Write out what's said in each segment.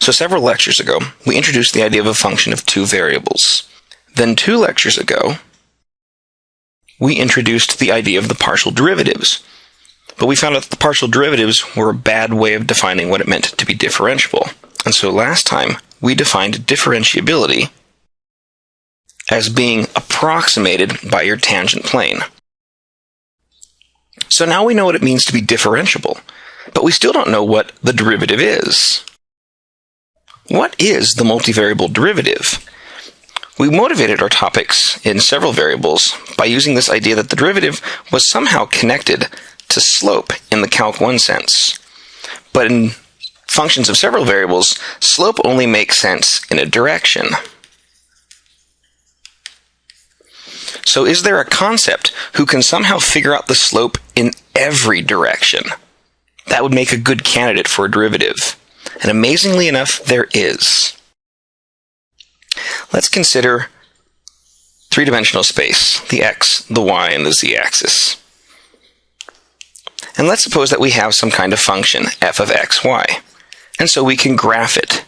So several lectures ago, we introduced the idea of a function of two variables. Then 2 lectures ago, we introduced the idea of the partial derivatives. But we found out that the partial derivatives were a bad way of defining what it meant to be differentiable. And so last time, we defined differentiability as being approximated by your tangent plane. So now we know what it means to be differentiable, but we still don't know what the derivative is. What is the multivariable derivative? We motivated our topics in several variables by using this idea that the derivative was somehow connected to slope in the Calc 1 sense. But in functions of several variables, slope only makes sense in a direction. So is there a concept who can somehow figure out the slope in every direction? That would make a good candidate for a derivative. And amazingly enough, there is. Let's consider three-dimensional space, the x, the y, and the z-axis. And let's suppose that we have some kind of function, f of x, y. And so we can graph it,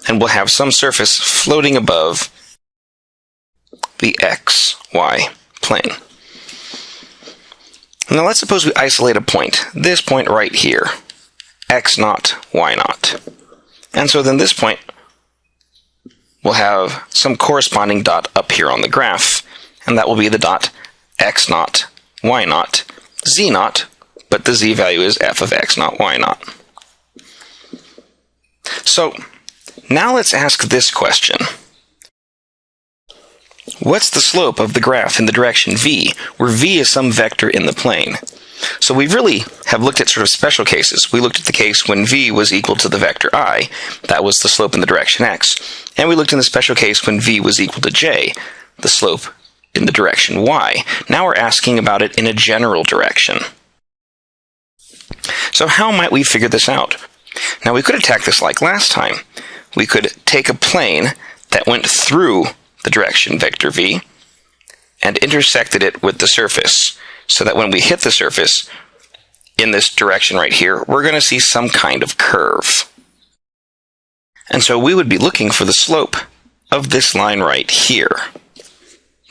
and we'll have some surface floating above the x, y plane. Now let's suppose we isolate a point, this point right here, x naught, y naught. And so then this point will have some corresponding dot up here on the graph, and that will be the dot x naught, y naught, z naught, but the z value is f of x naught, y naught. So now let's ask this question. What's the slope of the graph in the direction v, where v is some vector in the plane? So we really have looked at sort of special cases. We looked at the case when v was equal to the vector I, that was the slope in the direction x. And we looked in the special case when v was equal to j, the slope in the direction y. Now we're asking about it in a general direction. So how might we figure this out? Now we could attack this like last time. We could take a plane that went through the direction vector v and intersected it with the surface, so that when we hit the surface in this direction right here, we're going to see some kind of curve. And so we would be looking for the slope of this line right here.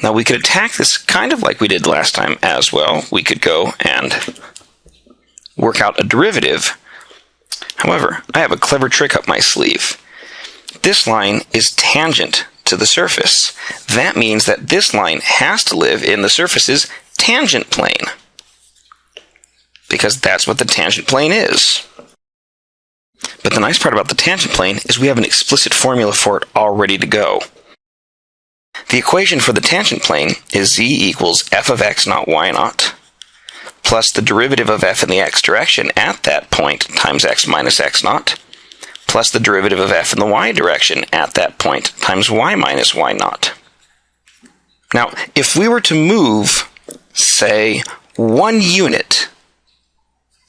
Now we could attack this kind of like we did last time as well. We could go and work out a derivative. However, I have a clever trick up my sleeve. This line is tangent to the surface. That means that this line has to live in the surface's tangent plane, because that's what the tangent plane is. But the nice part about the tangent plane is we have an explicit formula for it all ready to go. The equation for the tangent plane is z equals f of x naught y naught plus the derivative of f in the x direction at that point times x minus x naught plus the derivative of f in the y direction at that point times y minus y naught. Now, if we were to move, say, 1 unit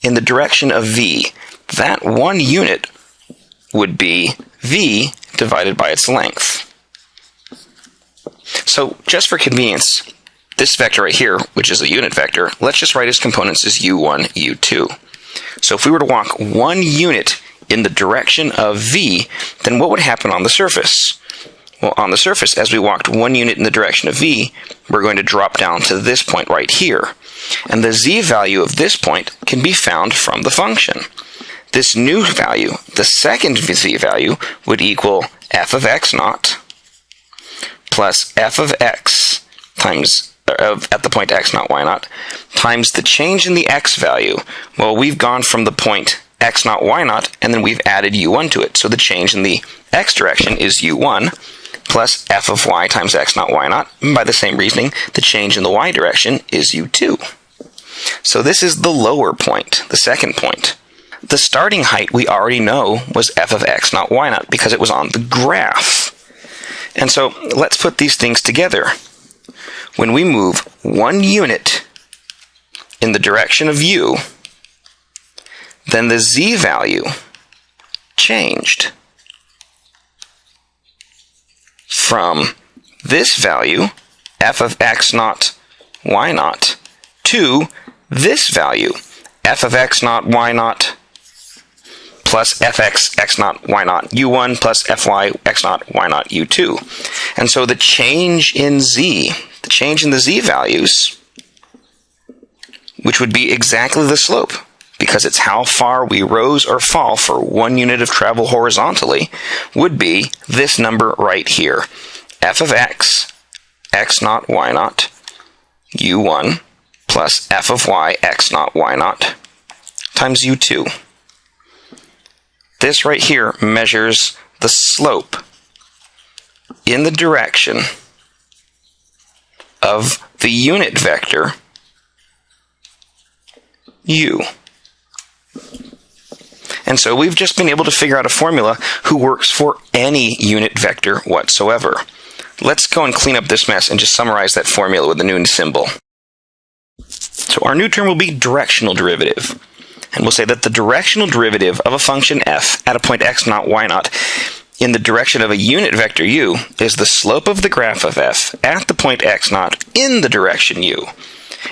in the direction of v, that 1 unit would be v divided by its length. So, just for convenience, this vector right here, which is a unit vector, let's just write its components as u1, u2. So if we were to walk 1 unit in the direction of v, then what would happen on the surface? Well, on the surface, as we walked 1 unit in the direction of v, we're going to drop down to this point right here. And the z value of this point can be found from the function. This new value, the second z value, would equal f of x naught plus f of x times, at the point x naught, y naught, times the change in the x value. Well, we've gone from the point x naught, y naught, and then we've added u1 to it. So the change in the x direction is u1 plus f of y times x naught, y naught. And by the same reasoning, the change in the y direction is u2. So this is the lower point, the second point. The starting height we already know was f of x naught, y naught because it was on the graph. And so let's put these things together. When we move 1 unit in the direction of u, then the z value changed from this value, f of x naught, y naught, to this value, f of x naught, y naught, plus fx x naught y naught u1 plus fy x naught y naught u2. And so the change in z, the change in the z values, which would be exactly the slope, because it's how far we rose or fall for 1 unit of travel horizontally, would be this number right here. F of x, x naught y naught, u1 plus f of y, x naught y naught, times u2. This right here measures the slope in the direction of the unit vector u. And so we've just been able to figure out a formula who works for any unit vector whatsoever. Let's go and clean up this mess and just summarize that formula with a new symbol. So our new term will be directional derivative. And we'll say that the directional derivative of a function f at a point x naught y naught in the direction of a unit vector u is the slope of the graph of f at the point x naught in the direction u.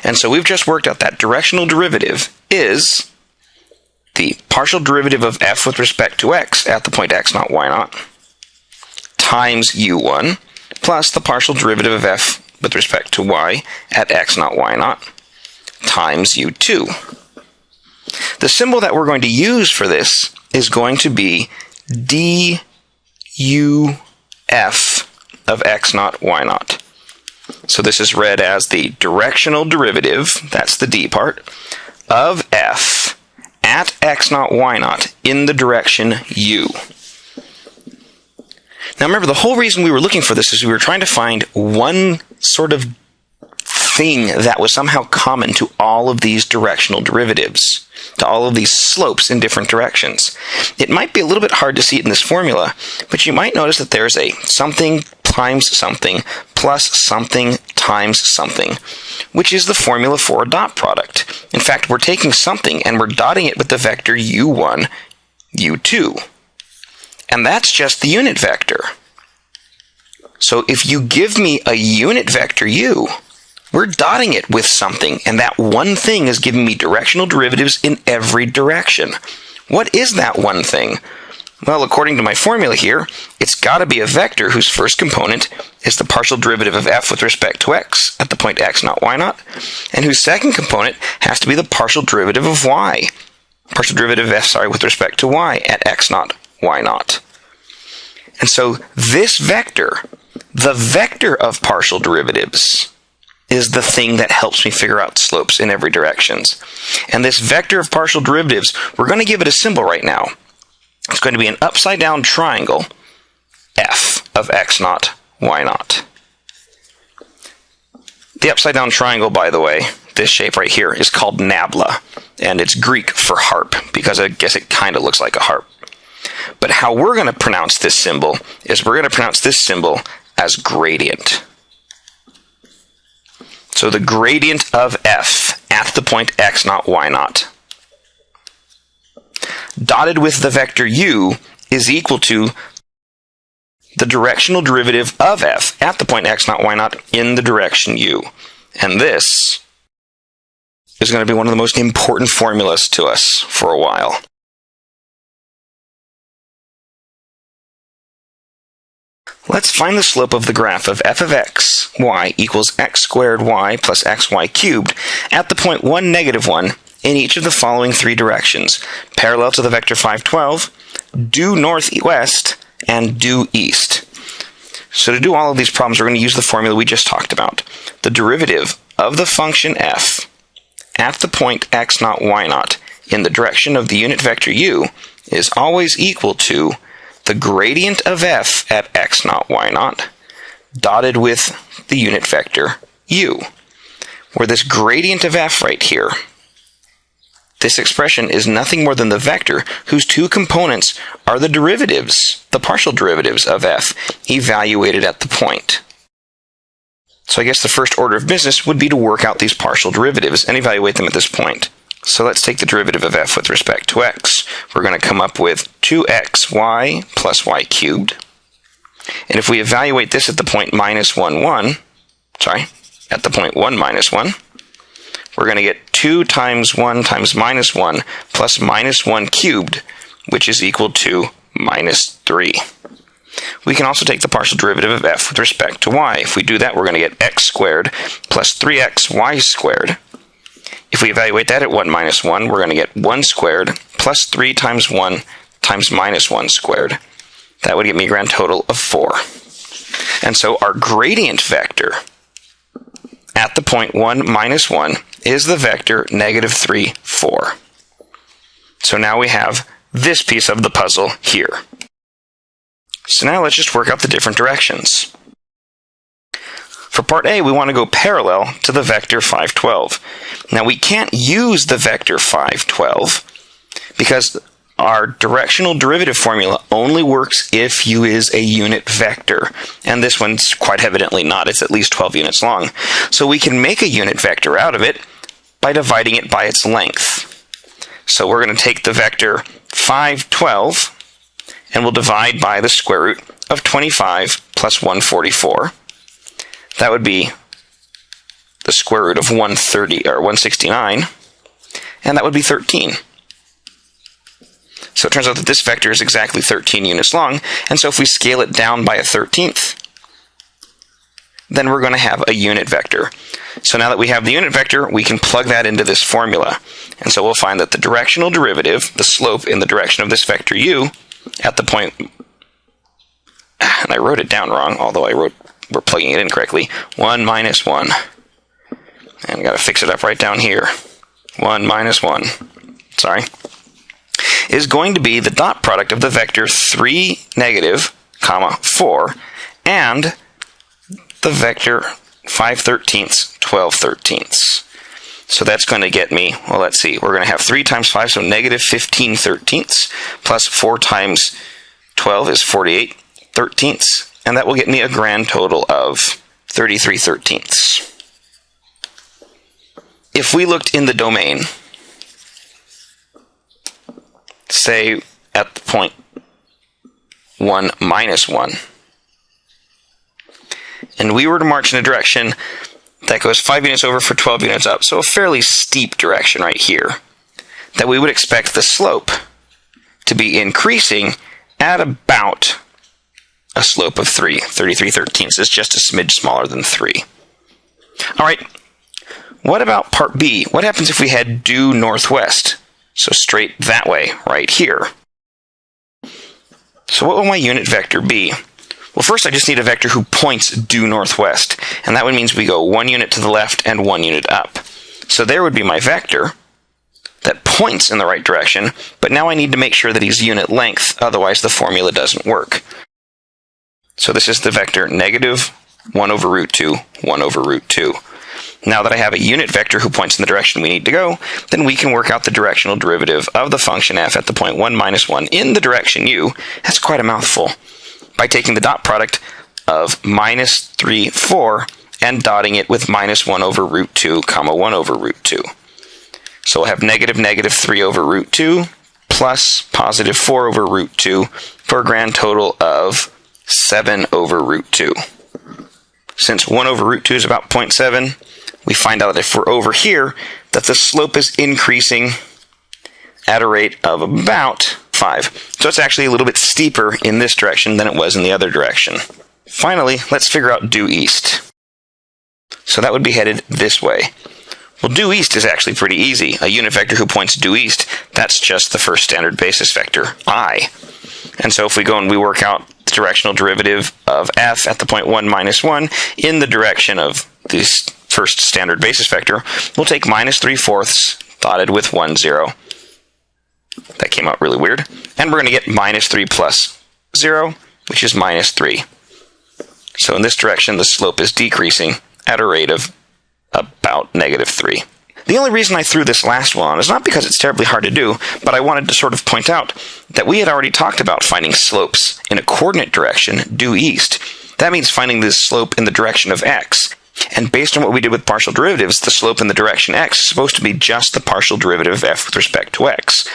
And so we've just worked out that directional derivative is the partial derivative of f with respect to x at the point x naught y naught times u1 plus the partial derivative of f with respect to y at x naught y naught times u2. The symbol that we're going to use for this is going to be duf of x naught y naught. So this is read as the directional derivative, that's the d part, of f at x naught y naught in the direction u. Now remember, the whole reason we were looking for this is we were trying to find one sort of thing that was somehow common to all of these directional derivatives, to all of these slopes in different directions. It might be a little bit hard to see it in this formula, but you might notice that there's a something times something plus something times something, which is the formula for a dot product. In fact, we're taking something and we're dotting it with the vector u1, u2. And that's just the unit vector. So if you give me a unit vector u, we're dotting it with something, and that one thing is giving me directional derivatives in every direction. What is that one thing? Well, according to my formula here, it's got to be a vector whose first component is the partial derivative of f with respect to x at the point x naught y naught, and whose second component has to be the partial derivative of y. Partial derivative of f, with respect to y at x naught y naught. And so this vector, the vector of partial derivatives, is the thing that helps me figure out slopes in every directions. And this vector of partial derivatives, we're going to give it a symbol right now. It's going to be an upside down triangle, f of x naught, y naught. The upside down triangle, by the way, this shape right here, is called nabla, and it's Greek for harp, because I guess it kind of looks like a harp. But how we're going to pronounce this symbol is we're going to pronounce this symbol as gradient. So the gradient of f at the point x naught y naught, dotted with the vector u, is equal to the directional derivative of f at the point x naught y naught in the direction u. And this is going to be one of the most important formulas to us for a while. Let's find the slope of the graph of f of x, y equals x squared y plus xy cubed at the point 1, negative 1 in each of the following three directions, parallel to the vector 512, due northwest, and due east. So to do all of these problems, we're going to use the formula we just talked about. The derivative of the function f at the point x naught y naught in the direction of the unit vector u is always equal to the gradient of f at x naught y naught dotted with the unit vector u, where this gradient of f right here, this expression is nothing more than the vector whose two components are the derivatives, the partial derivatives of f, evaluated at the point. So I guess the first order of business would be to work out these partial derivatives and evaluate them at this point. So let's take the derivative of f with respect to x. We're going to come up with 2xy plus y cubed. And if we evaluate this at the point minus 1, 1, at the point 1, minus 1, we're going to get 2 times 1 times minus 1 plus minus 1 cubed, which is equal to minus 3. We can also take the partial derivative of f with respect to y. If we do that, we're going to get x squared plus 3xy squared. If we evaluate that at 1 minus 1, we're going to get 1 squared plus 3 times 1 times minus 1 squared. That would give me a grand total of 4. And so our gradient vector at the point 1 minus 1 is the vector negative 3, 4. So now we have this piece of the puzzle here. So now let's just work out the different directions. For part A, we want to go parallel to the vector 5, 12. Now we can't use the vector 5, 12 because our directional derivative formula only works if u is a unit vector. And this one's quite evidently not. It's at least 12 units long. So we can make a unit vector out of it by dividing it by its length. So we're going to take the vector 5, 12, and we'll divide by the square root of 25 plus 144. That would be the square root of 169, and that would be 13. So it turns out that this vector is exactly 13 units long, and so if we scale it down by a 13th, then we're going to have a unit vector. So now that we have the unit vector, we can plug that into this formula. And so we'll find that the directional derivative, the slope in the direction of this vector u, at the point, and I wrote it down wrong, although we're plugging it in correctly, 1 minus 1. And I've got to fix it up right down here. 1 minus 1, sorry, is going to be the dot product of the vector 3, negative, comma, 4, and the vector 5 thirteenths, 12 thirteenths. So that's going to get me, well, let's see, we're going to have 3 times 5, so negative 15 thirteenths, plus 4 times 12 is 48 thirteenths, and that will get me a grand total of 33 thirteenths. If we looked in the domain, say at the point 1 minus 1, and we were to march in a direction that goes 5 units over for 12 units up, so a fairly steep direction right here, that we would expect the slope to be increasing at about a slope of 33 thirteenths. It's just a smidge smaller than 3. All right, what about part B? What happens if we head due northwest? So straight that way, right here. So what will my unit vector be? Well, first I just need a vector who points due northwest, and that means we go 1 unit to the left and 1 unit up. So there would be my vector that points in the right direction, but now I need to make sure that he's unit length, otherwise the formula doesn't work. So this is the vector negative 1 over root 2, 1 over root 2. Now that I have a unit vector who points in the direction we need to go, then we can work out the directional derivative of the function f at the point 1 minus 1 in the direction u. That's quite a mouthful. By taking the dot product of minus 3, 4, and dotting it with minus 1 over root 2, comma 1 over root 2. So we'll have negative 3 over root 2 plus positive 4 over root 2 for a grand total of 7 over root 2. Since 1 over root 2 is about 0.7, we find out that if we're over here, that the slope is increasing at a rate of about 5. So it's actually a little bit steeper in this direction than it was in the other direction. Finally, let's figure out due east. So that would be headed this way. Well, due east is actually pretty easy. A unit vector who points due east, that's just the first standard basis vector, I. And so if we go and we work out the directional derivative of f at the point 1 minus 1 in the direction of this first standard basis vector, we'll take minus 3/4 dotted with 1, 0. That came out really weird. And we're going to get minus 3 plus 0, which is minus 3. So in this direction, the slope is decreasing at a rate of about negative 3. The only reason I threw this last one on is not because it's terribly hard to do, but I wanted to sort of point out that we had already talked about finding slopes in a coordinate direction due east. That means finding the slope in the direction of x. And based on what we did with partial derivatives, the slope in the direction x is supposed to be just the partial derivative of f with respect to x.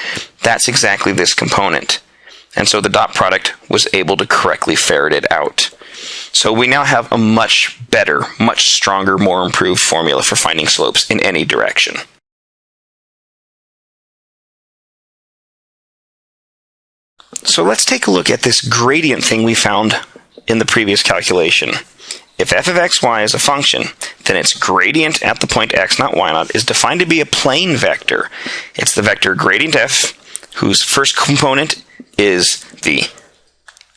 That's exactly this component. And so the dot product was able to correctly ferret it out. So we now have a much better, much stronger, more improved formula for finding slopes in any direction. So let's take a look at this gradient thing we found in the previous calculation. If f of xy is a function, then its gradient at the point x0, y0 is defined to be a plane vector. It's the vector gradient f, whose first component is the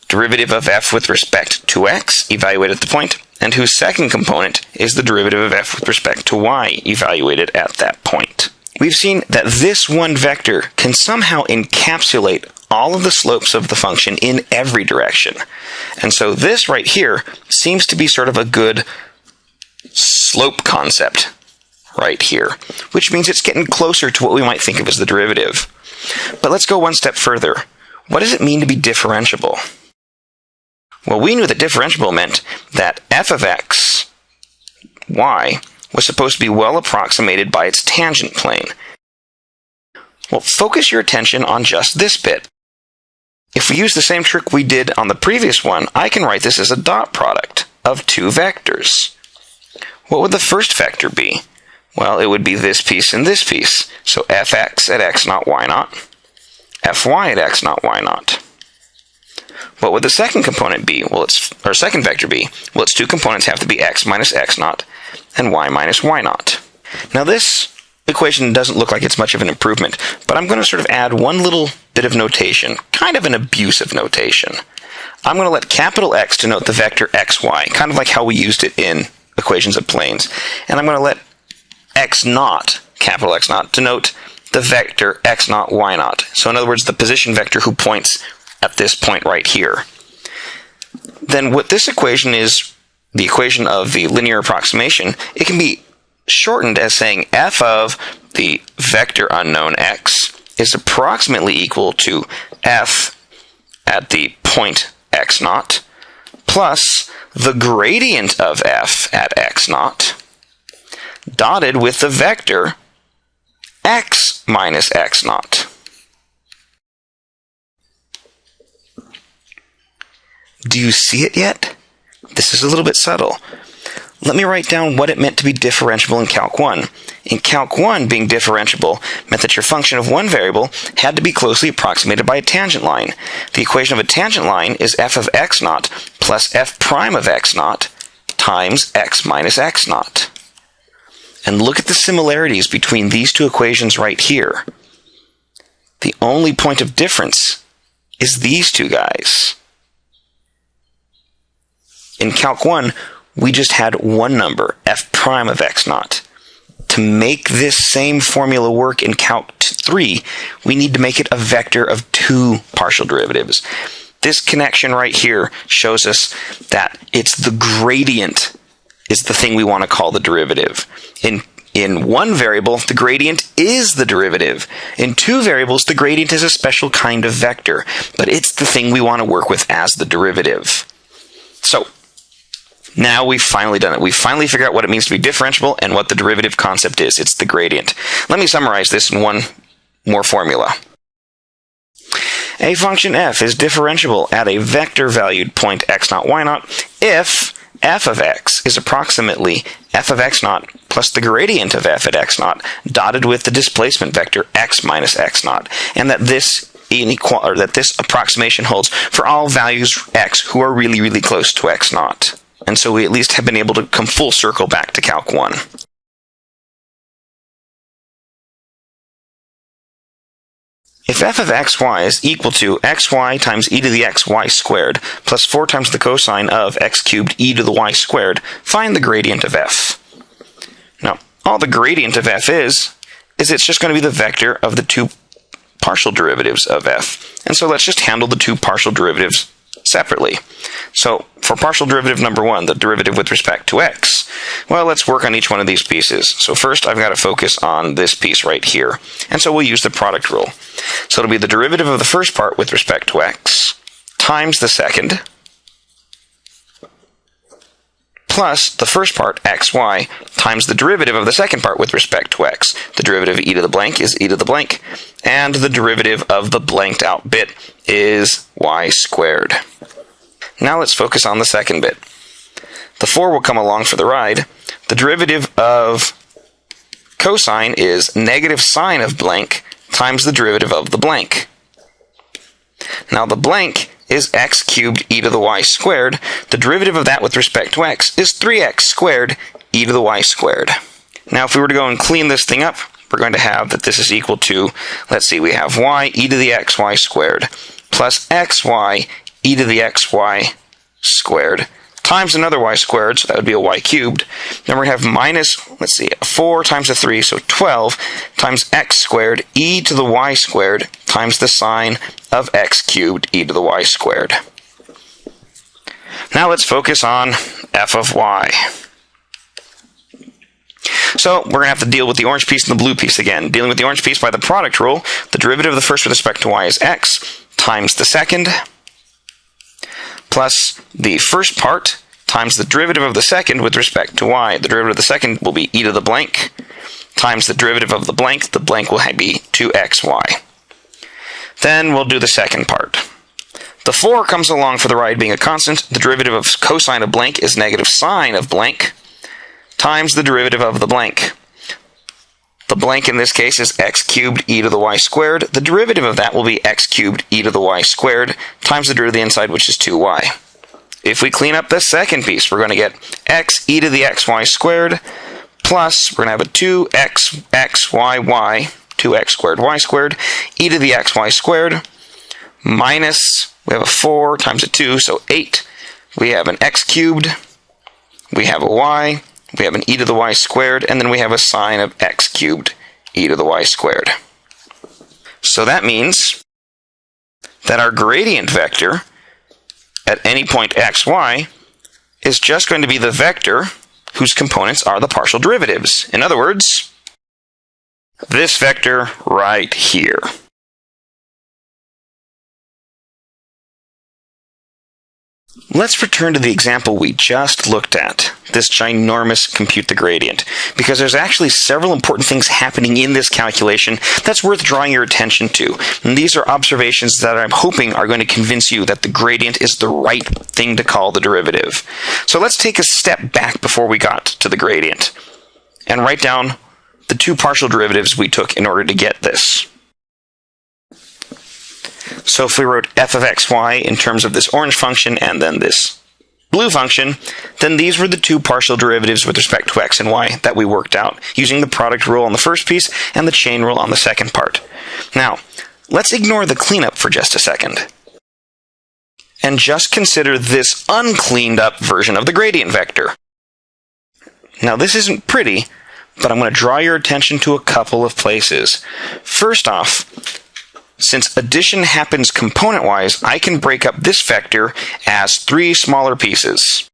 derivative of f with respect to x, evaluated at the point, and whose second component is the derivative of f with respect to y, evaluated at that point. We've seen that this one vector can somehow encapsulate all of the slopes of the function in every direction. And so this right here seems to be sort of a good slope concept right here, which means it's getting closer to what we might think of as the derivative. But let's go one step further. What does it mean to be differentiable? Well, we knew that differentiable meant that f of x, y, was supposed to be well approximated by its tangent plane. Well, focus your attention on just this bit. If we use the same trick we did on the previous one, I can write this as a dot product of two vectors. What would the first vector be? Well, it would be this piece and this piece. So fx at x0, y0, fy at x0, y0. What would the second component be? Or second vector be? Well, its two components have to be x minus x0 and y minus y0. Now this equation doesn't look like it's much of an improvement, but I'm going to sort of add one little bit of notation, kind of an abusive notation. I'm going to let capital X denote the vector xy, kind of like how we used it in equations of planes. And I'm going to let x0, capital X0, denote the vector x0, y0. So in other words, the position vector who points at this point right here. Then what this equation is, the equation of the linear approximation, it can be shortened as saying f of the vector unknown x is approximately equal to f at the point x0 plus the gradient of f at x0 dotted with the vector x minus x0. Do you see it yet? This is a little bit subtle. Let me write down what it meant to be differentiable in Calc 1. In Calc 1, being differentiable meant that your function of one variable had to be closely approximated by a tangent line. The equation of a tangent line is f of x0 plus f prime of x0 times x minus x0. And look at the similarities between these two equations right here. The only point of difference is these two guys. In Calc 1, we just had one number, f prime of x0. To make this same formula work in Calc 3, we need to make it a vector of two partial derivatives. This connection right here shows us that it's the gradient is the thing we want to call the derivative. In one variable, the gradient is the derivative. In two variables, the gradient is a special kind of vector, but it's the thing we want to work with as the derivative. So, now we've finally done it. We've finally figured out what it means to be differentiable and what the derivative concept is. It's the gradient. Let me summarize this in one more formula. A function f is differentiable at a vector-valued point x0, y0 if f of x is approximately f of x0 plus the gradient of f at x0 dotted with the displacement vector x minus x0, and that this approximation holds for all values x who are really, really close to x0. And so we at least have been able to come full circle back to Calc 1. If f of xy is equal to xy times e to the xy squared plus 4 times the cosine of x cubed e to the y squared, find the gradient of f. Now, all the gradient of f is it's just going to be the vector of the two partial derivatives of f. And so let's just handle the two partial derivatives separately. So for partial derivative number 1, the derivative with respect to x, well, let's work on each one of these pieces. So first I've got to focus on this piece right here. And so we'll use the product rule. So it'll be the derivative of the first part with respect to x times the second plus the first part, xy, times the derivative of the second part with respect to x. The derivative of e to the blank is e to the blank, and the derivative of the blanked out bit is y squared. Now let's focus on the second bit. The 4 will come along for the ride. The derivative of cosine is negative sine of blank times the derivative of the blank. Now the blank is x cubed e to the y squared. The derivative of that with respect to x is 3x squared e to the y squared. Now if we were to go and clean this thing up, we're going to have that this is equal to, let's see, we have y e to the xy squared plus xy e to the xy squared times another y squared, so that would be a y cubed. Then we're going to have minus, let's see, 4 times a 3, so 12 times x squared e to the y squared times the sine of x cubed e to the y squared. Now let's focus on f of y. So we're going to have to deal with the orange piece and the blue piece again. Dealing with the orange piece by the product rule, the derivative of the first with respect to y is x times the second plus the first part times the derivative of the second with respect to y. The derivative of the second will be e to the blank times the derivative of the blank. The blank will be 2xy. Then we'll do the second part. The 4 comes along for the ride being a constant. The derivative of cosine of blank is negative sine of blank times the derivative of the blank. The blank in this case is x cubed e to the y squared. The derivative of that will be x cubed e to the y squared times the derivative of the inside, which is 2y. If we clean up the second piece, we're going to get x e to the xy squared plus, we're going to have a 2xy, 2x squared y squared, e to the xy squared, minus, we have a 4 times a 2, so 8. We have an x cubed, we have a y, we have an e to the y squared, and then we have a sine of x cubed e to the y squared. So that means that our gradient vector at any point xy is just going to be the vector whose components are the partial derivatives. In other words, this vector right here. Let's return to the example we just looked at, this ginormous compute the gradient, because there's actually several important things happening in this calculation that's worth drawing your attention to. And these are observations that I'm hoping are going to convince you that the gradient is the right thing to call the derivative. So let's take a step back before we got to the gradient and write down the two partial derivatives we took in order to get this. So if we wrote f of xy in terms of this orange function and then this blue function, then these were the two partial derivatives with respect to x and y that we worked out using the product rule on the first piece and the chain rule on the second part. Now, let's ignore the cleanup for just a second and just consider this uncleaned up version of the gradient vector. Now, this isn't pretty, but I'm going to draw your attention to a couple of places. First off, since addition happens component-wise, I can break up this vector as 3 smaller pieces,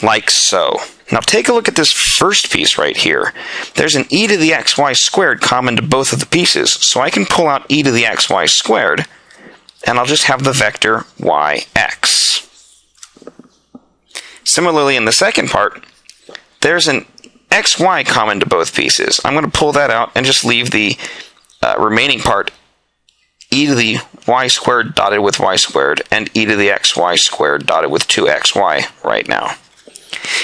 like so. Now take a look at this first piece right here. There's an e to the xy squared common to both of the pieces, so I can pull out e to the xy squared, and I'll just have the vector yx. Similarly, in the second part, there's an xy common to both pieces. I'm going to pull that out and just leave the remaining part e to the y squared dotted with y squared and e to the xy squared dotted with 2xy right now.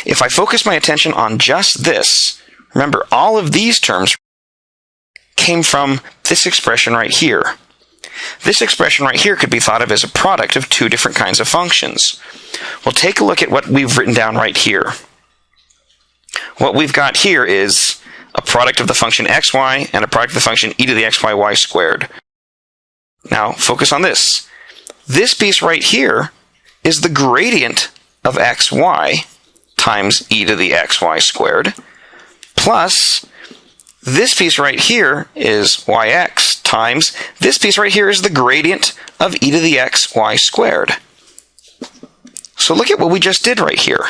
If I focus my attention on just this, remember all of these terms came from this expression right here. This expression right here could be thought of as a product of two different kinds of functions. Well, take a look at what we've written down right here. What we've got here is a product of the function xy and a product of the function e to the xy y squared. Now, focus on this. This piece right here is the gradient of xy times e to the xy squared, plus this piece right here is yx times this piece right here is the gradient of e to the xy squared. So look at what we just did right here.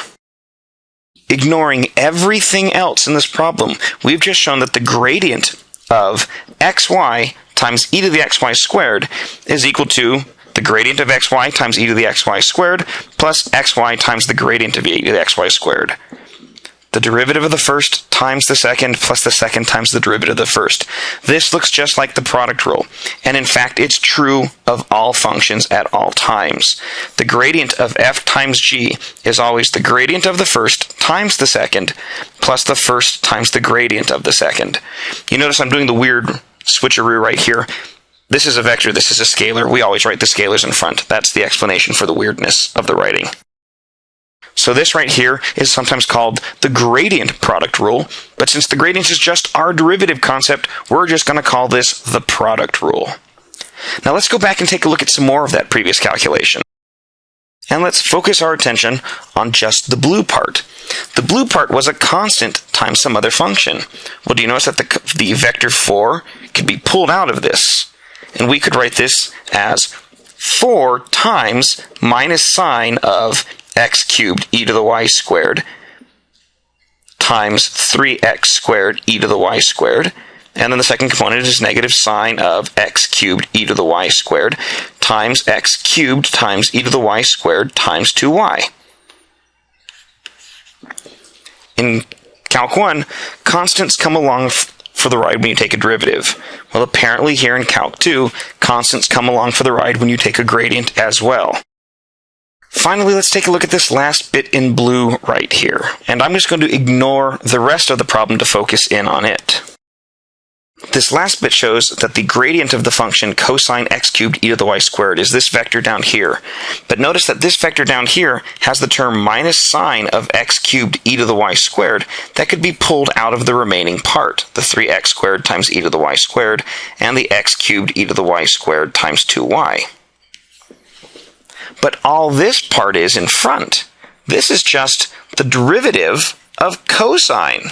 Ignoring everything else in this problem, we've just shown that the gradient of xy times e to the xy squared is equal to the gradient of xy times e to the xy squared plus xy times the gradient of e to the xy squared. The derivative of the first times the second plus the second times the derivative of the first. This looks just like the product rule, and in fact it's true of all functions at all times. The gradient of f times g is always the gradient of the first times the second plus the first times the gradient of the second. You notice I'm doing the weird switcheroo right here. This is a vector, this is a scalar. We always write the scalars in front. That's the explanation for the weirdness of the writing. So this right here is sometimes called the gradient product rule, but since the gradient is just our derivative concept, we're just going to call this the product rule. Now let's go back and take a look at some more of that previous calculation. And let's focus our attention on just the blue part. The blue part was a constant times some other function. Well, do you notice that the vector 4 could be pulled out of this? And we could write this as 4 times minus sine of x cubed e to the y squared times 3x squared e to the y squared. And then the second component is negative sine of x cubed e to the y squared times x cubed times e to the y squared times 2y. In Calc 1, constants come along for the ride when you take a derivative. Well, apparently here in Calc 2, constants come along for the ride when you take a gradient as well. Finally, let's take a look at this last bit in blue right here. And I'm just going to ignore the rest of the problem to focus in on it. This last bit shows that the gradient of the function cosine x cubed e to the y squared is this vector down here. But notice that this vector down here has the term minus sine of x cubed e to the y squared that could be pulled out of the remaining part, the 3x squared times e to the y squared, and the x cubed e to the y squared times 2y. But all this part is in front. This is just the derivative of cosine,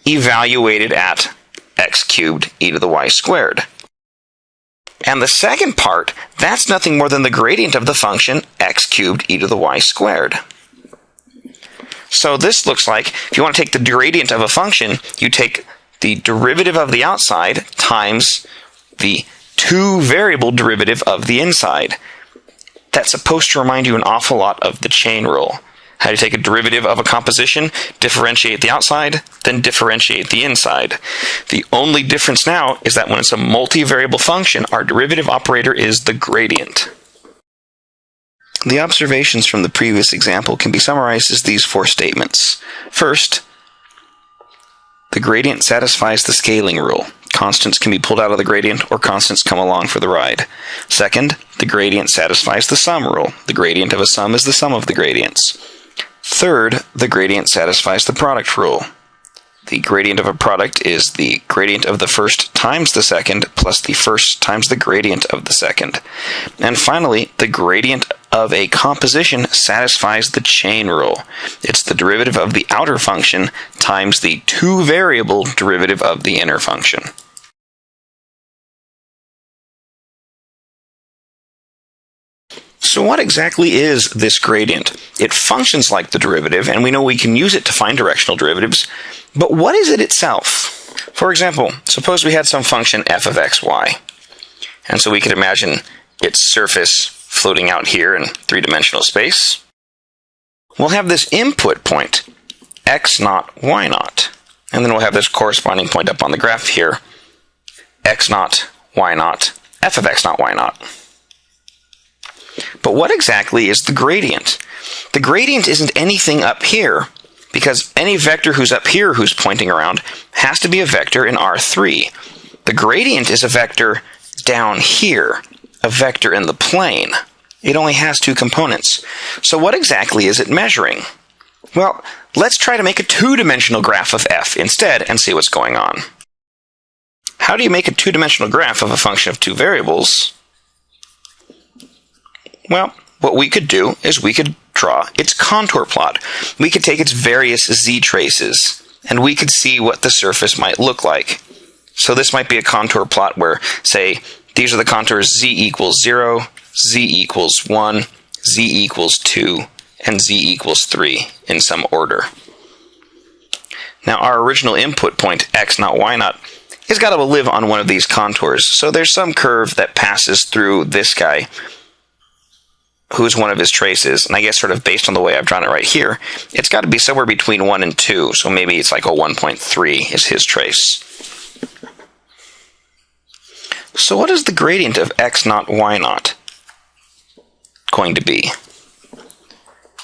evaluated at x cubed e to the y squared. And the second part, that's nothing more than the gradient of the function x cubed e to the y squared. So this looks like, if you want to take the gradient of a function, you take the derivative of the outside times the two-variable derivative of the inside. That's supposed to remind you an awful lot of the chain rule. How do you take a derivative of a composition, differentiate the outside, then differentiate the inside. The only difference now is that when it's a multivariable function, our derivative operator is the gradient. The observations from the previous example can be summarized as these 4 statements. First, the gradient satisfies the scaling rule. Constants can be pulled out of the gradient, or constants come along for the ride. Second, the gradient satisfies the sum rule. The gradient of a sum is the sum of the gradients. Third, the gradient satisfies the product rule. The gradient of a product is the gradient of the first times the second plus the first times the gradient of the second. And finally, the gradient of a composition satisfies the chain rule. It's the derivative of the outer function times the two-variable derivative of the inner function. So what exactly is this gradient? It functions like the derivative, and we know we can use it to find directional derivatives, but what is it itself? For example, suppose we had some function f of xy, and so we could imagine its surface floating out here in three-dimensional space. We'll have this input point, x naught, y naught, and then we'll have this corresponding point up on the graph here, x naught, y naught, f of x naught, y naught. But what exactly is the gradient? The gradient isn't anything up here, because any vector who's up here who's pointing around has to be a vector in R3. The gradient is a vector down here, a vector in the plane. It only has 2 components. So what exactly is it measuring? Well, let's try to make a 2-dimensional graph of f instead and see what's going on. How do you make a 2-dimensional graph of a function of 2 variables? Well, what we could do is we could draw its contour plot. We could take its various z-traces, and we could see what the surface might look like. So this might be a contour plot where, say, these are the contours z equals 0, z equals 1, z equals 2, and z equals 3 in some order. Now our original input point, x naught, y naught, has got to live on one of these contours. So there's some curve that passes through this guy, who's one of his traces, and I guess sort of based on the way I've drawn it right here, it's got to be somewhere between 1 and 2, so maybe it's like a 1.3 is his trace. So what is the gradient of x naught, y naught going to be?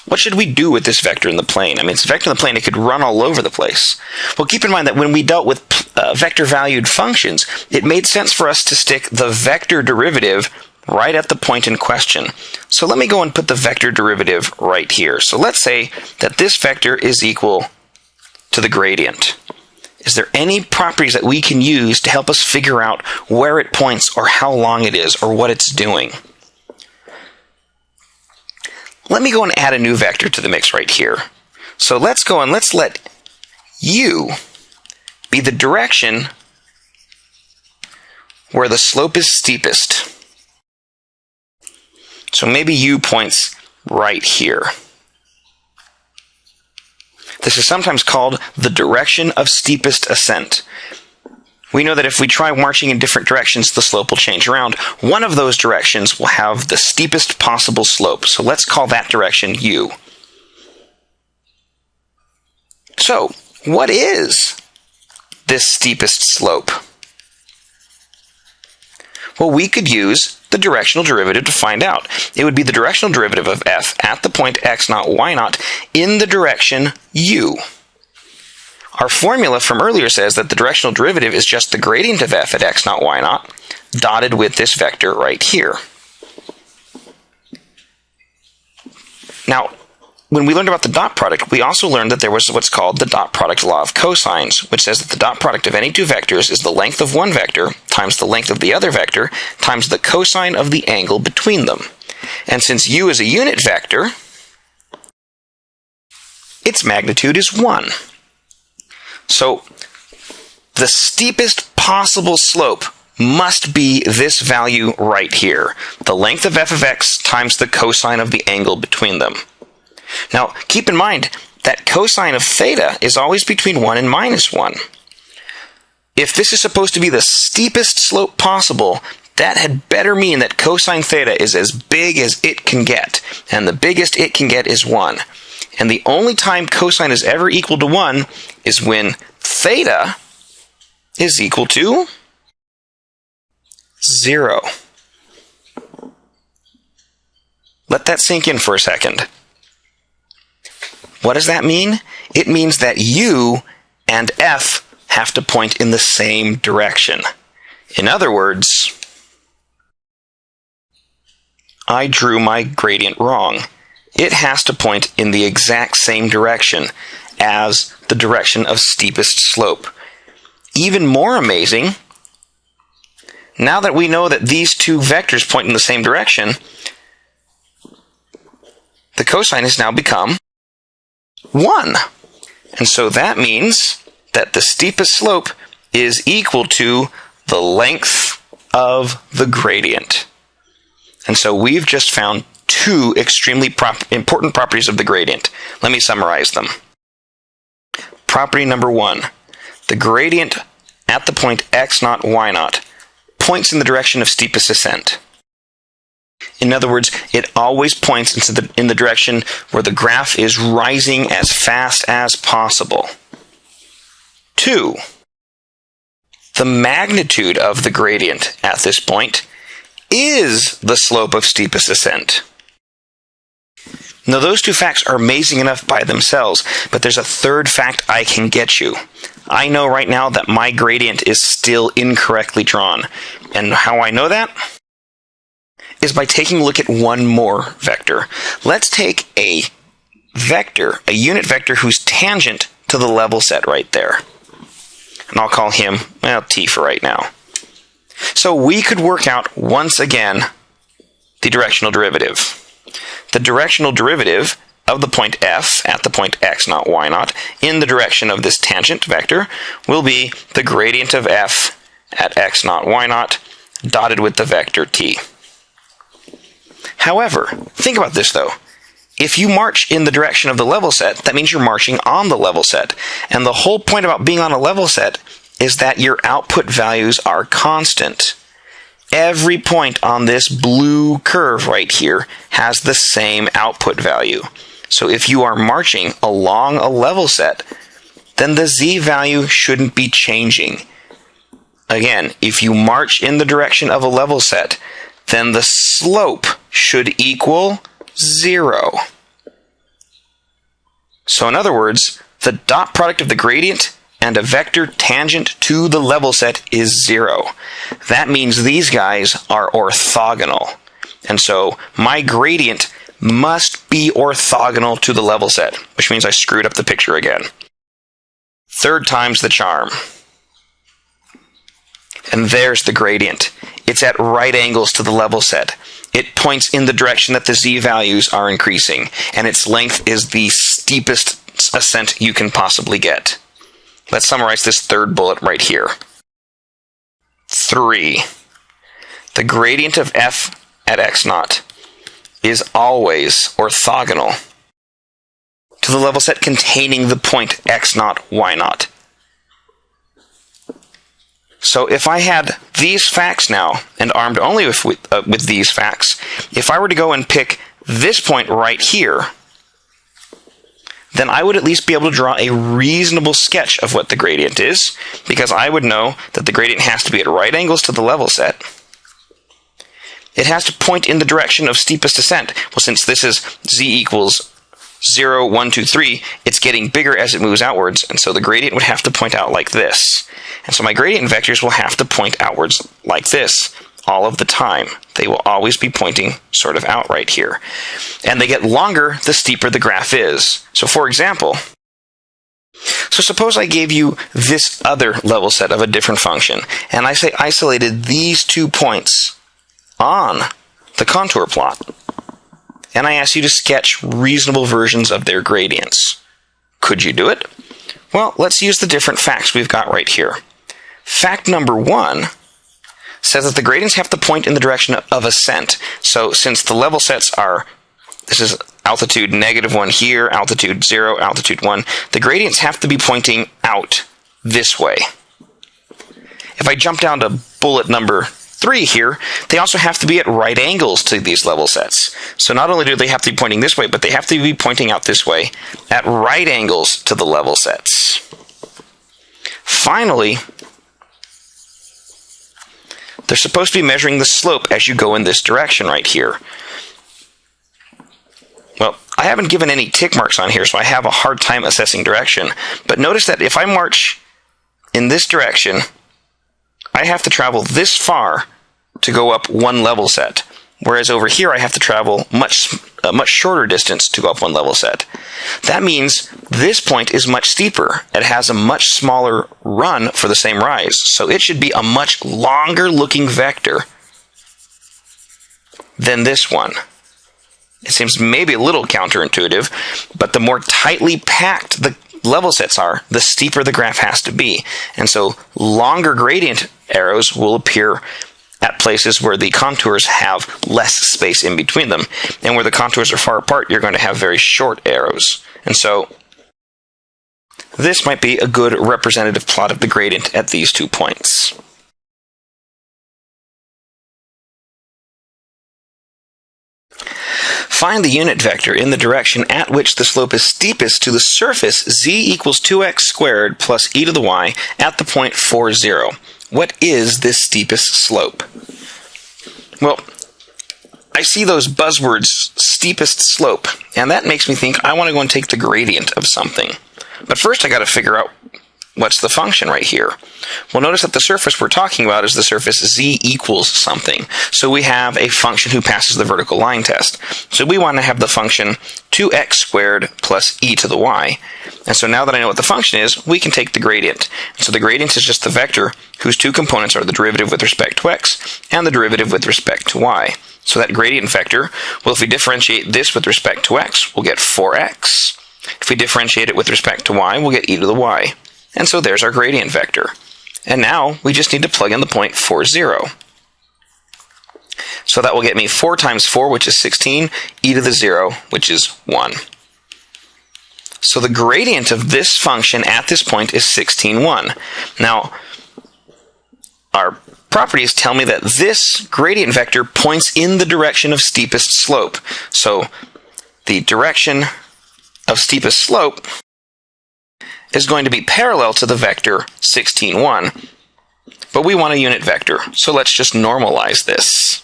What should we do with this vector in the plane? I mean, it's a vector in the plane, it could run all over the place. Well, keep in mind that when we dealt with vector-valued functions, it made sense for us to stick the vector derivative right at the point in question. So let me go and put the vector derivative right here. So let's say that this vector is equal to the gradient. Is there any properties that we can use to help us figure out where it points or how long it is or what it's doing? Let me go and add a new vector to the mix right here. So let's go and let's let u be the direction where the slope is steepest. So maybe u points right here. This is sometimes called the direction of steepest ascent. We know that if we try marching in different directions, the slope will change around. One of those directions will have the steepest possible slope. So let's call that direction u. So, what is this steepest slope? Well, we could use the directional derivative to find out. It would be the directional derivative of f at the point x naught, y naught in the direction u. Our formula from earlier says that the directional derivative is just the gradient of f at x naught, y naught, dotted with this vector right here. Now, when we learned about the dot product, we also learned that there was what's called the dot product law of cosines, which says that the dot product of any two vectors is the length of one vector times the length of the other vector times the cosine of the angle between them. And since u is a unit vector, its magnitude is 1. So the steepest possible slope must be this value right here, the length of f of x times the cosine of the angle between them. Now, keep in mind that cosine of theta is always between 1 and minus 1. If this is supposed to be the steepest slope possible, that had better mean that cosine theta is as big as it can get, and the biggest it can get is 1. And the only time cosine is ever equal to 1 is when theta is equal to 0. Let that sink in for a second. What does that mean? It means that u and f have to point in the same direction. In other words, I drew my gradient wrong. It has to point in the exact same direction as the direction of steepest slope. Even more amazing, now that we know that these two vectors point in the same direction, the cosine has now become 1. And so that means that the steepest slope is equal to the length of the gradient. And so we've just found two extremely important properties of the gradient. Let me summarize them. Property number 1, the gradient at the point x naught, y naught points in the direction of steepest ascent. In other words, it always points in the direction where the graph is rising as fast as possible. 2, the magnitude of the gradient at this point is the slope of steepest ascent. Now, those two facts are amazing enough by themselves, but there's a third fact I can get you. I know right now that my gradient is still incorrectly drawn. And how I know that is by taking a look at one more vector. Let's take a vector, a unit vector who's tangent to the level set right there. And I'll call him, well, t for right now. So we could work out, once again, the directional derivative. The directional derivative of the point f at the point x naught, y naught in the direction of this tangent vector will be the gradient of f at x naught, y naught dotted with the vector t. However, think about this though. If you march in the direction of the level set, that means you're marching on the level set. And the whole point about being on a level set is that your output values are constant. Every point on this blue curve right here has the same output value. So if you are marching along a level set, then the z value shouldn't be changing. Again, if you march in the direction of a level set, then the slope should equal 0. So in other words, the dot product of the gradient and a vector tangent to the level set is 0. That means these guys are orthogonal. And so my gradient must be orthogonal to the level set, which means I screwed up the picture again. Third time's the charm. And there's the gradient. It's at right angles to the level set. It points in the direction that the z values are increasing, and its length is the steepest ascent you can possibly get. Let's summarize this third bullet right here. 3. The gradient of f at x0 is always orthogonal to the level set containing the point x0, y0. So if I had these facts now, and armed only with these facts, if I were to go and pick this point right here, then I would at least be able to draw a reasonable sketch of what the gradient is, because I would know that the gradient has to be at right angles to the level set. It has to point in the direction of steepest ascent. Well, since this is z equals 0, 1, 2, 3, it's getting bigger as it moves outwards, and so the gradient would have to point out like this. And so my gradient vectors will have to point outwards like this all of the time. They will always be pointing sort of out right here. And they get longer the steeper the graph is. So for example, suppose I gave you this other level set of a different function, and I say isolated these 2 points on the contour plot, and I ask you to sketch reasonable versions of their gradients. Could you do it? Well, let's use the different facts we've got right here. Fact number 1 says that the gradients have to point in the direction of ascent. So since the level sets are, this is altitude -1 here, altitude 0, altitude 1, the gradients have to be pointing out this way. If I jump down to bullet number 3 here, they also have to be at right angles to these level sets. So not only do they have to be pointing this way, but they have to be pointing out this way at right angles to the level sets. Finally, they're supposed to be measuring the slope as you go in this direction right here. Well, I haven't given any tick marks on here, so I have a hard time assessing direction. But notice that if I march in this direction, I have to travel this far to go up one level set, whereas over here I have to travel a much shorter distance to go up one level set. That means this point is much steeper. It has a much smaller run for the same rise, so it should be a much longer looking vector than this one. It seems maybe a little counterintuitive, but the more tightly packed the level sets are, the steeper the graph has to be. And so longer gradient arrows will appear at places where the contours have less space in between them. And where the contours are far apart, you're going to have very short arrows. And so this might be a good representative plot of the gradient at these 2 points. Find the unit vector in the direction at which the slope is steepest to the surface z equals 2x squared plus e to the y at the point 4, 0. What is this steepest slope? Well, I see those buzzwords, steepest slope, and that makes me think I want to go and take the gradient of something. But first I got to figure out what's the function right here. Well, notice that the surface we're talking about is the surface z equals something. So we have a function who passes the vertical line test. So we want to have the function 2x squared plus e to the y. And so now that I know what the function is, we can take the gradient. So the gradient is just the vector whose 2 components are the derivative with respect to x and the derivative with respect to y. So that gradient vector, well, if we differentiate this with respect to x, we'll get 4x. If we differentiate it with respect to y, we'll get e to the y. And so there's our gradient vector. And now we just need to plug in the point 4, 0. So that will get me 4 times 4, which is 16, e to the 0, which is 1. So the gradient of this function at this point is 16, 1. Now, our properties tell me that this gradient vector points in the direction of steepest slope. So the direction of steepest slope is going to be parallel to the vector 16, 1. But we want a unit vector, so let's just normalize this.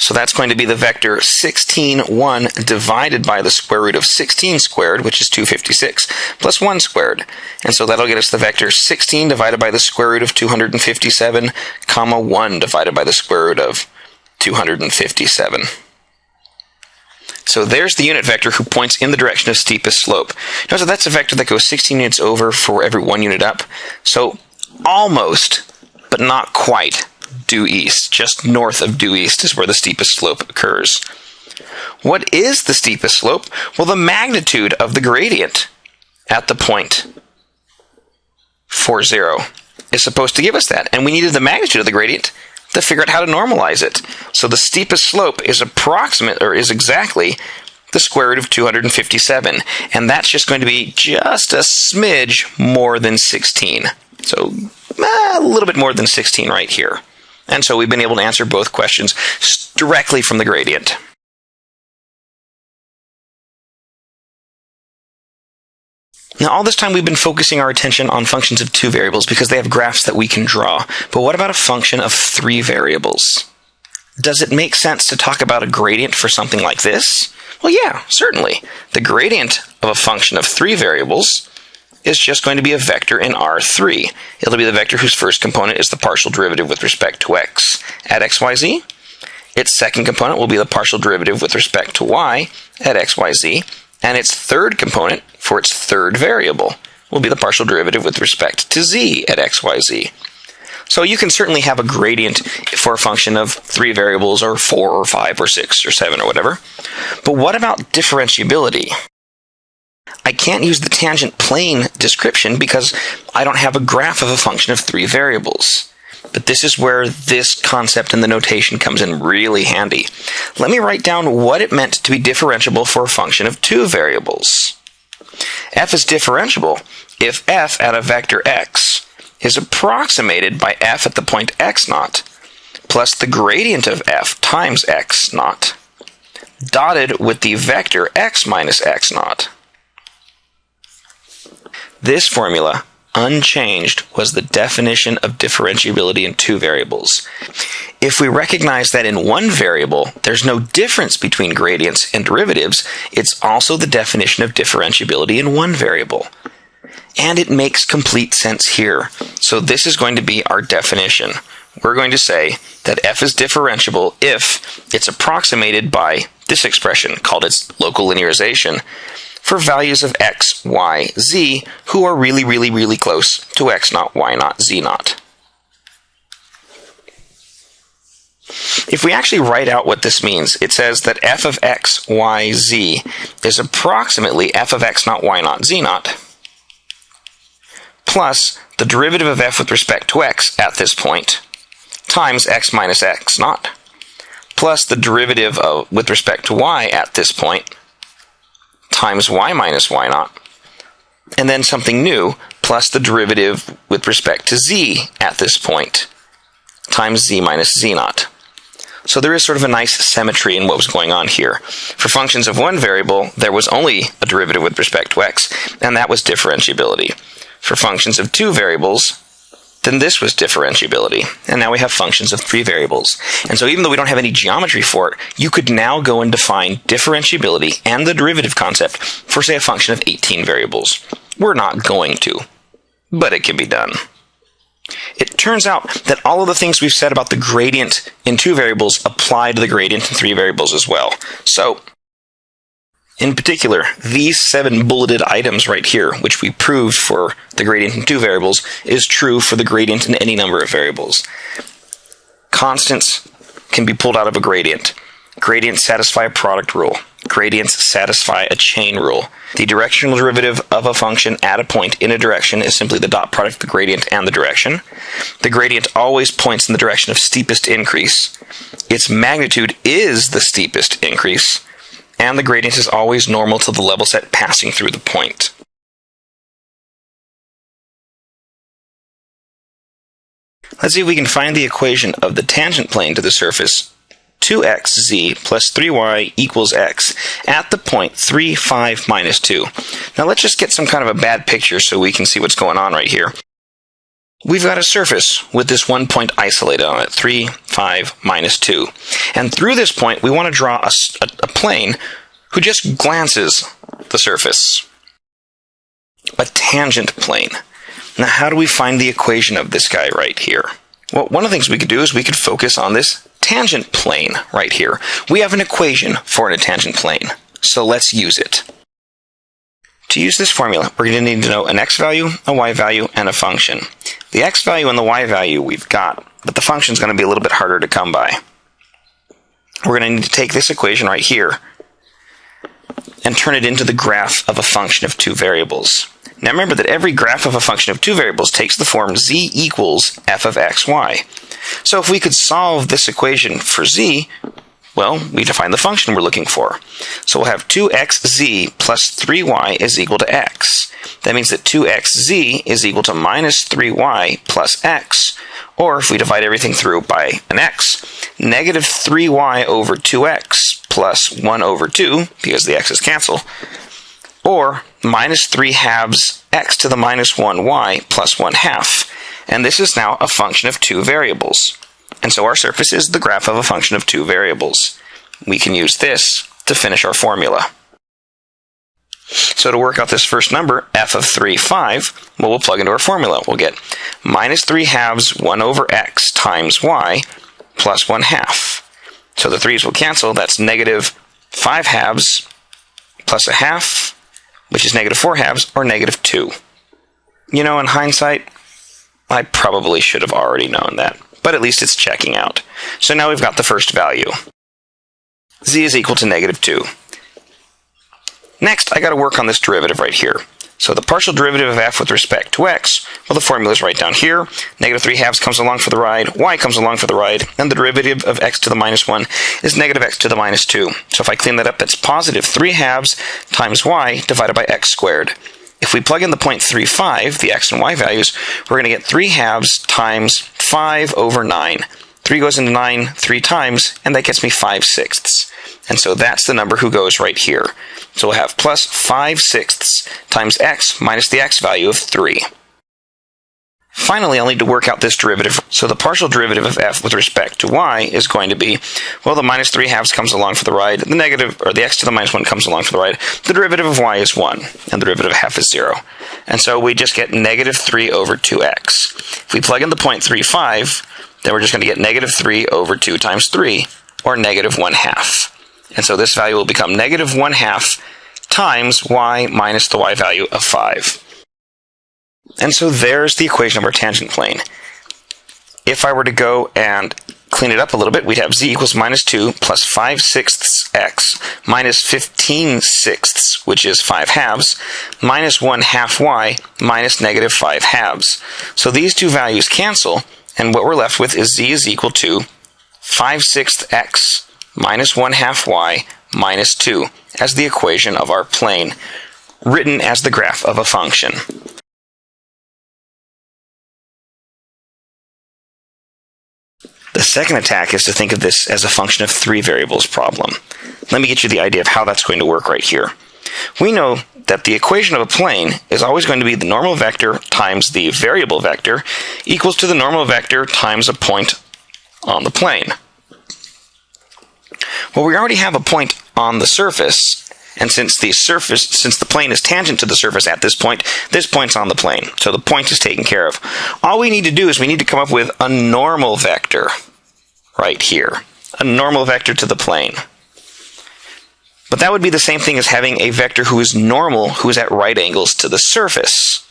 So that's going to be the vector 16, 1 divided by the square root of 16 squared, which is 256, plus 1 squared. And so that'll get us the vector 16 divided by the square root of 257, comma 1 divided by the square root of 257. So there's the unit vector who points in the direction of steepest slope. Notice that's a vector that goes 16 units over for every 1 unit up. So almost, but not quite, due east. Just north of due east is where the steepest slope occurs. What is the steepest slope? Well, the magnitude of the gradient at the point 4, 0 is supposed to give us that. And we needed the magnitude of the gradient to figure out how to normalize it. So the steepest slope is exactly the square root of 257. And that's just going to be just a smidge more than 16. So a little bit more than 16 right here. And so we've been able to answer both questions directly from the gradient. Now, all this time we've been focusing our attention on functions of 2 variables because they have graphs that we can draw. But what about a function of 3 variables? Does it make sense to talk about a gradient for something like this? Well, yeah, certainly. The gradient of a function of 3 variables is just going to be a vector in R3. It'll be the vector whose first component is the partial derivative with respect to x at xyz. Its second component will be the partial derivative with respect to y at xyz. And its third component, for its third variable, will be the partial derivative with respect to z at xyz. So you can certainly have a gradient for a function of 3 variables, or 4, or 5, or 6, or 7, or whatever. But what about differentiability? I can't use the tangent plane description because I don't have a graph of a function of 3 variables. But this is where this concept in the notation comes in really handy. Let me write down what it meant to be differentiable for a function of 2 variables. F is differentiable if f at a vector x is approximated by f at the point x naught plus the gradient of f times x naught dotted with the vector x minus x naught. This formula, unchanged, was the definition of differentiability in 2 variables. If we recognize that in 1 variable there's no difference between gradients and derivatives, it's also the definition of differentiability in 1 variable. And it makes complete sense here. So this is going to be our definition. We're going to say that f is differentiable if it's approximated by this expression, called its local linearization, for values of x, y, z, who are really, really, really close to x naught, y naught, z naught. If we actually write out what this means, it says that f of x, y, z is approximately f of x naught, y naught, z naught, plus the derivative of f with respect to x at this point, times x minus x naught, plus the derivative of with respect to y at this point, times y minus y naught, and then something new, plus the derivative with respect to z at this point, times z minus z naught. So there is sort of a nice symmetry in what was going on here. For functions of 1 variable, there was only a derivative with respect to x, and that was differentiability. For functions of 2 variables, then this was differentiability. And now we have functions of 3 variables. And so even though we don't have any geometry for it, you could now go and define differentiability and the derivative concept for, say, a function of 18 variables. We're not going to, but it can be done. It turns out that all of the things we've said about the gradient in 2 variables apply to the gradient in 3 variables as well. So, in particular, these 7 bulleted items right here, which we proved for the gradient in 2 variables, is true for the gradient in any number of variables. Constants can be pulled out of a gradient. Gradients satisfy a product rule. Gradients satisfy a chain rule. The directional derivative of a function at a point in a direction is simply the dot product of the gradient and the direction. The gradient always points in the direction of steepest increase. Its magnitude is the steepest increase. And the gradient is always normal to the level set passing through the point. Let's see if we can find the equation of the tangent plane to the surface 2xz plus 3y equals x at the point 3, 5, minus 2. Now let's just get some kind of a bad picture so we can see what's going on right here. we've got a surface with this one point isolated on it, 3, 5, minus 2. And through this point, we want to draw a plane who just glances the surface. A tangent plane. Now, how do we find the equation of this guy right here? Well, one of the things we could do is we could focus on this tangent plane right here. We have an equation for a tangent plane, so let's use it. To use this formula, we're going to need to know an x value, a y value, and a function. The x value and the y value we've got, but the function is going to be a little bit harder to come by. We're going to need to take this equation right here and turn it into the graph of a function of two variables. Now remember that every graph of a function of two variables takes the form z equals f of x, y. So if we could solve this equation for z, well, we define the function we're looking for. So we'll have 2xz plus 3y is equal to x. That means that 2xz is equal to minus 3y plus x. Or if we divide everything through by an x, negative 3y over 2x plus 1 over 2, because the x's cancel, or minus 3 halves x to the minus 1y plus 1 half. And this is now a function of two variables. And so our surface is the graph of a function of two variables. We can use this to finish our formula. So to work out this first number, f of 3, 5, well, we'll plug into our formula. We'll get minus 3 halves 1 over x times y plus 1 half. So the 3's will cancel. That's negative 5 halves plus a half, which is negative 4 halves, or negative 2. You know, in hindsight, I probably should have already known that, but at least it's checking out. So now we've got the first value. Z is equal to negative 2. Next, I got to work on this derivative right here. So the partial derivative of f with respect to x, well, the formula is right down here. Negative 3 halves comes along for the ride, y comes along for the ride, and the derivative of x to the minus 1 is negative x to the minus 2. So if I clean that up, it's positive 3 halves times y divided by x squared. If we plug in the 0.35, the x and y values, we're going to get 3 halves times 5 over 9. 3 goes into 9 3 times, and that gets me 5/6. And so that's the number who goes right here. So we'll have plus 5/6 times x minus the x value of 3. Finally, I'll need to work out this derivative. So the partial derivative of f with respect to y is going to be, well, the minus 3 halves comes along for the ride, the negative, or the x to the minus 1 comes along for the ride, the derivative of y is 1, and the derivative of half is 0. And so we just get negative 3 over 2x. If we plug in the 0.35, then we're just going to get negative 3 over 2 times 3, or negative 1 half. And so this value will become negative 1 half times y minus the y value of 5. And so there's the equation of our tangent plane. If I were to go and clean it up a little bit, we'd have z equals minus 2 plus 5/6 x minus 15/6, which is 5 halves, minus 1 half y minus negative 5 halves. So these two values cancel, and what we're left with is z is equal to 5/6 x minus 1 half y minus 2 as the equation of our plane, written as the graph of a function. The second attack is to think of this as a function of three variables problem. Let me get you the idea of how that's going to work right here. We know that the equation of a plane is always going to be the normal vector times the variable vector equals to the normal vector times a point on the plane. Well, we already have a point on the surface, and since the plane is tangent to the surface at this point's on the plane. So the point is taken care of. All we need to do is we need to come up with a normal vector right here. A normal vector to the plane. But that would be the same thing as having a vector who is normal, who is at right angles to the surface.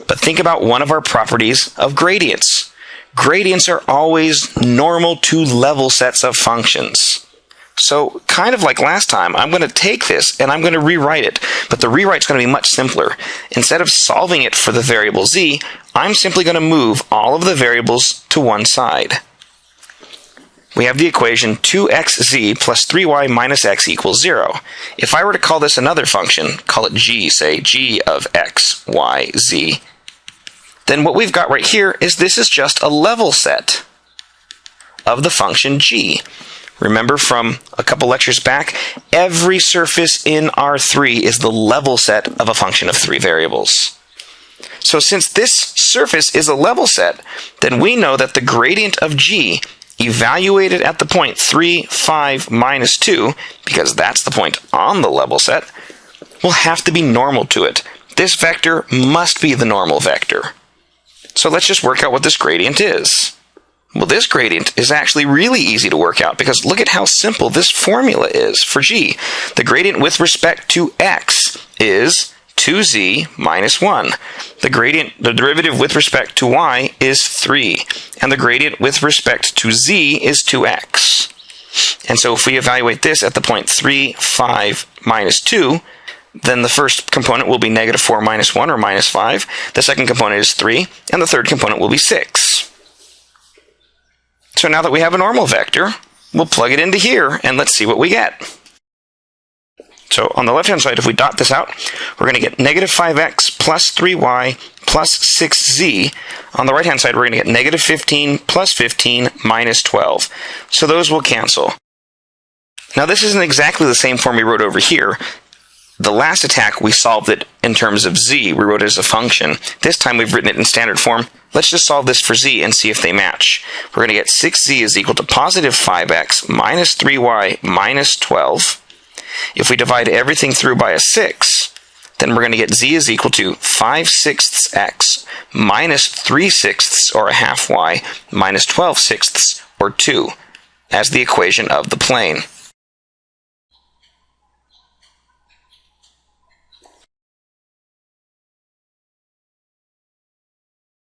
But think about one of our properties of gradients. Gradients are always normal to level sets of functions. So, kind of like last time, I'm going to take this and I'm going to rewrite it. But the rewrite's going to be much simpler. Instead of solving it for the variable z, I'm simply going to move all of the variables to one side. We have the equation 2xz plus 3y minus x equals 0. If I were to call this another function, call it g, say g of x, y, z, then what we've got right here is this is just a level set of the function g. Remember from a couple lectures back, every surface in R3 is the level set of a function of three variables. So since this surface is a level set, then we know that the gradient of g evaluated at the point 3, 5, minus 2, because that's the point on the level set, will have to be normal to it. This vector must be the normal vector. So let's just work out what this gradient is. Well, this gradient is actually really easy to work out because look at how simple this formula is for g. The gradient with respect to x is 2z minus 1. The derivative with respect to y is 3. And the gradient with respect to z is 2x. And so if we evaluate this at the point 3, 5, minus 2, then the first component will be negative 4 minus 1, or minus 5. The second component is 3, and the third component will be 6. So now that we have a normal vector, we'll plug it into here, and let's see what we get. So on the left-hand side, if we dot this out, we're going to get negative 5x plus 3y plus 6z. On the right-hand side, we're going to get negative 15 plus 15 minus 12. So those will cancel. Now this isn't exactly the same form we wrote over here. The last attack, we solved it in terms of z. We wrote it as a function. This time we've written it in standard form. Let's just solve this for z and see if they match. We're going to get 6z is equal to positive 5x minus 3y minus 12. If we divide everything through by a 6, then we're going to get z is equal to 5/6 x minus 3/6, or a half y, minus 12/6, or 2, as the equation of the plane.